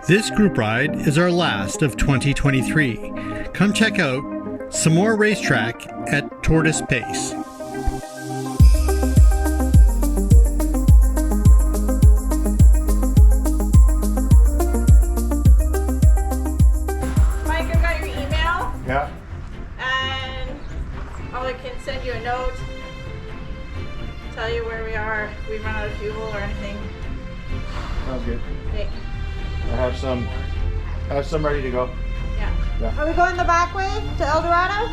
This group ride is our last of 2023. Come check out some more racetrack at Tortoise Pace. Mike, I got your email. Yeah. And I can send you a note. Tell you where we are. If we run out of fuel or anything. Sounds good. Okay. I have some ready to go. Yeah. Are we going the back way to El Dorado?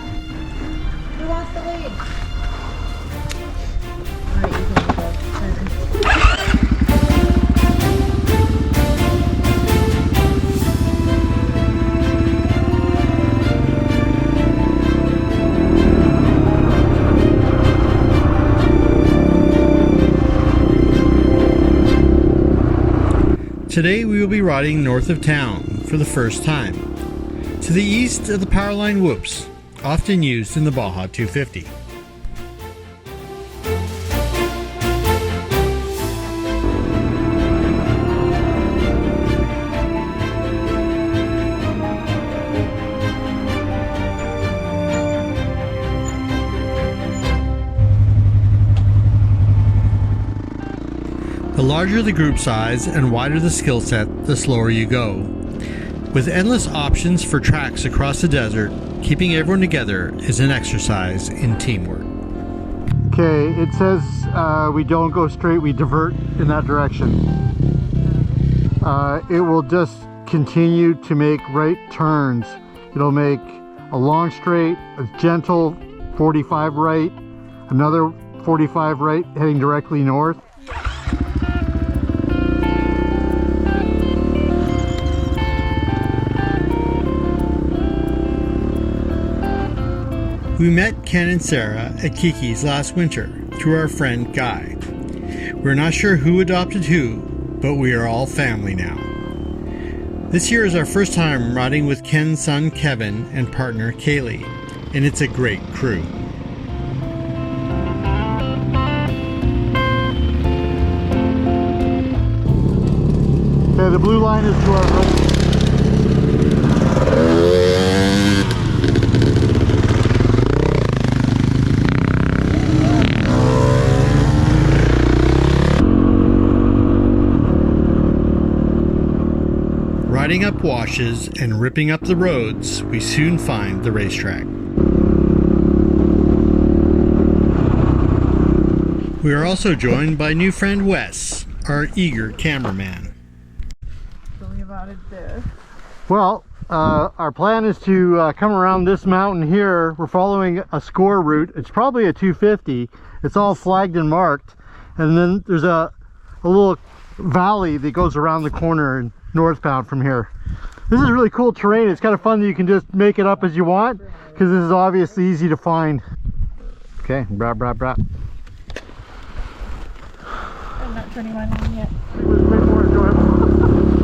Who wants to lead? Alright, you can go. Today we will be riding north of town for the first time, to the east of the Powerline Whoops, often used in the Baja 250. The larger the group size and wider the skill set, the slower you go. With endless options for tracks across the desert, keeping everyone together is an exercise in teamwork. Okay, it says we don't go straight, we divert in that direction. It will just continue to make right turns. It'll make a long straight, a gentle 45 right, another 45 right heading directly north. We met Ken and Sarah at Kiki's last winter through our friend Guy. We're not sure who adopted who, but we are all family now. This year is our first time riding with Ken's son Kevin and partner Kaylee, and it's a great crew. Okay, the blue line is to our right. Riding up washes and ripping up the roads, we soon find the racetrack. We are also joined by new friend Wes, our eager cameraman. Tell me about it there. Well, our plan is to come around this mountain here. We're following a score route. It's probably a 250. It's all flagged and marked. And then there's a little valley that goes around the corner and northbound from here. This is really cool terrain. It's kind of fun that you can just make it up as you want, because this is obviously easy to find. Okay, brap, brap, brap. I'm not 21 on yet. It was way more enjoyable.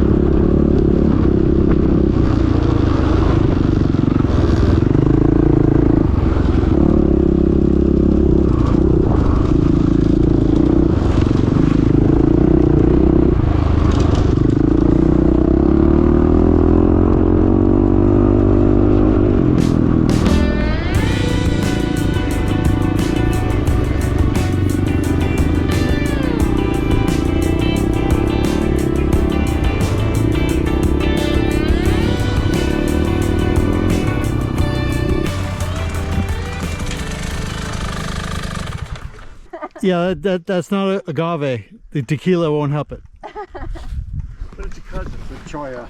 Yeah, that's not agave. The tequila won't help it. But it's a cousin, the Choya.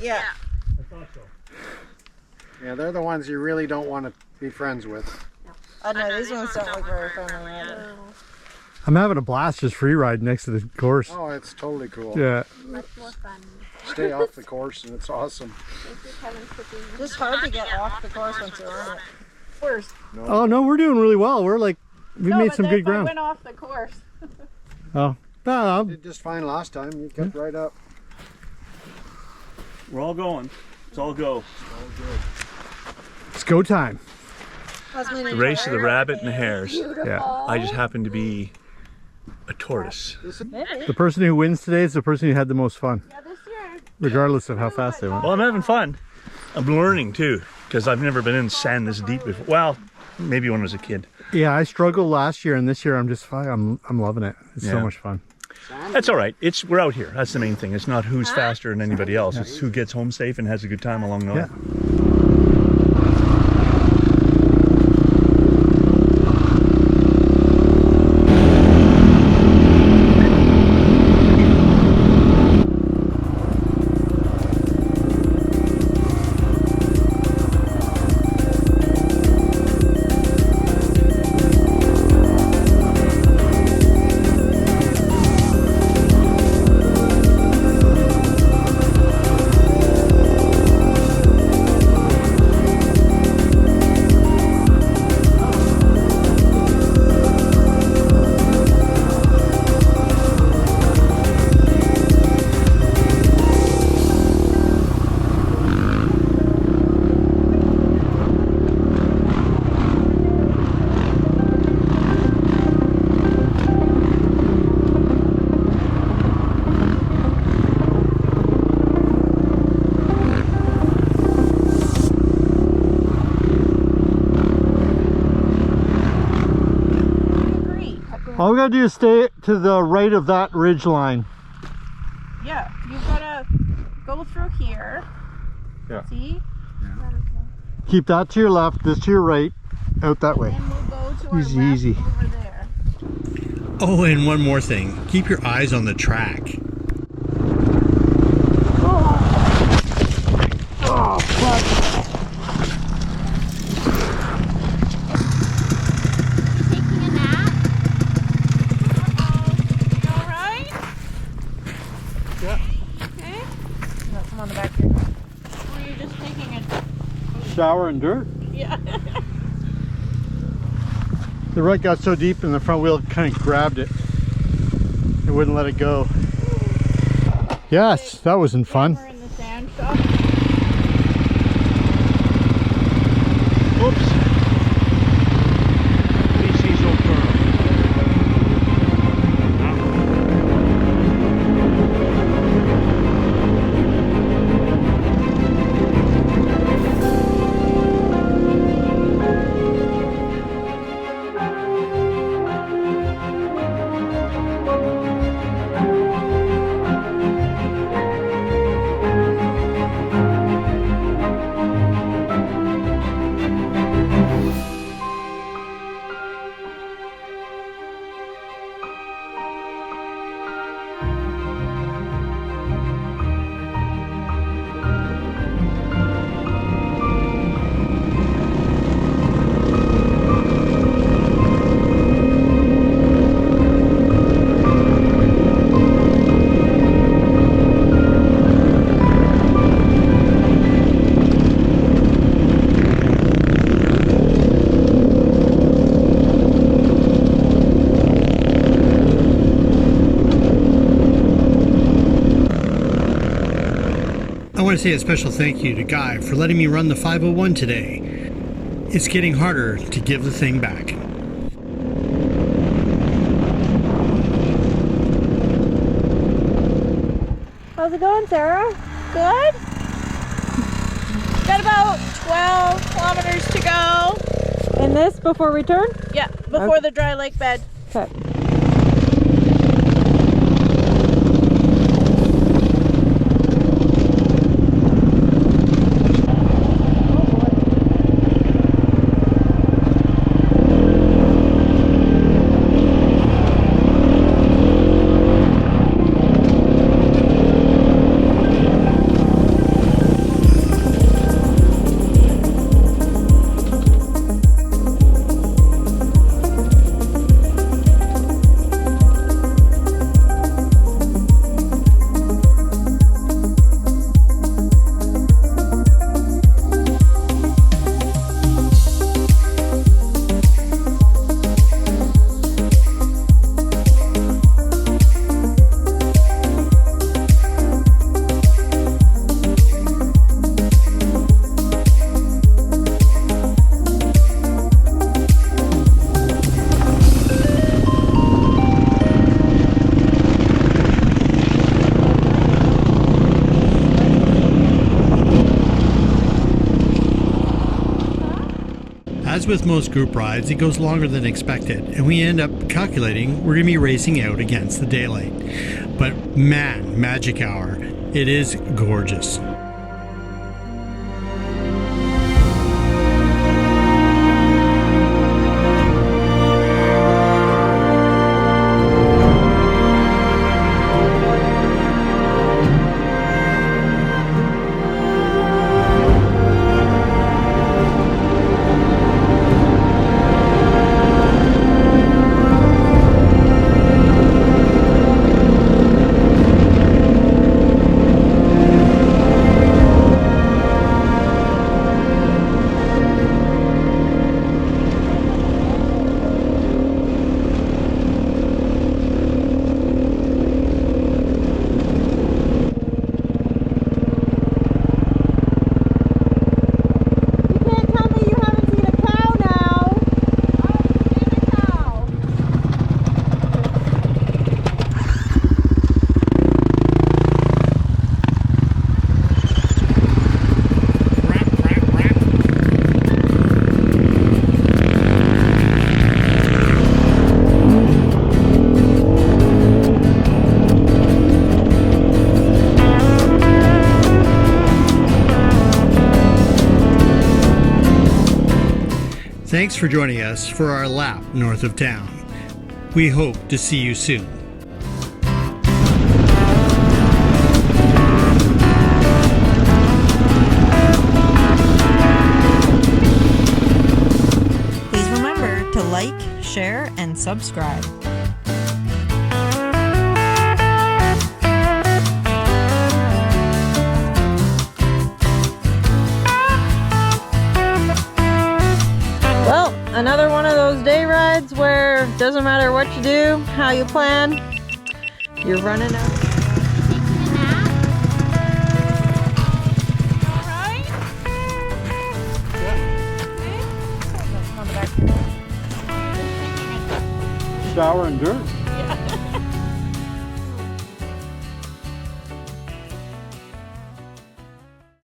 Yeah. I thought so. Yeah, they're the ones you really don't want to be friends with. I know, these ones don't look very friendly either. I'm having a blast just free riding next to the course. Oh, it's totally cool. Yeah. Much more fun. Stay off the course and it's awesome. Just hard to get off the course once you're on it. First. No. Oh no, we're doing really well. We're like, we made some good ground. I went off the course. Oh, no, You did just fine last time. You kept right up. We're all going. It's all go. it's go time. The race of the rabbit and the hares. Yeah. I just happen to be a tortoise. The person who wins today is the person who had the most fun, Yeah, this year. regardless of how fast they went. Well, I'm having fun. I'm learning too, because I've never been in sand this deep before. Well, maybe when I was a kid. Yeah, I struggled last year, and this year I'm just fine. I'm loving it. It's so Yeah. much fun. That's all right. We're out here. That's the main thing. It's not who's faster than anybody else. It's who gets home safe and has a good time along the way. All we gotta do is stay to the right of that ridge line. Yeah, you've gotta go through here. Yeah. See? Keep that to your left, this to your right, out that way. And we'll go to our Easy, left easy. over there. Oh, and one more thing. Keep your eyes on the track. Oh, fuck. Taking a nap? You alright? Yeah. Okay. No, come on the back here. Or are you just taking a... Shower and dirt. Yeah. The rut got so deep and the front wheel kind of grabbed it. It wouldn't let it go. Yes, that wasn't fun. We're in the sand shop. Oops. BC's so firm. I want to say a special thank you to Guy for letting me run the 501 today. It's getting harder to give the thing back. How's it going, Sarah? Good? Got about 12 kilometers to go. And this before we turn? Yeah, before the dry lake bed. Okay. As with most group rides, it goes longer than expected, and we end up calculating we're going to be racing out against the daylight. But man, magic hour, it is gorgeous. Thanks for joining us for our lap north of town. We hope to see you soon. Please remember to like, share, and subscribe. Well, another one of those day rides where it doesn't matter what you do, how you plan, you're running out. Shower and dirt.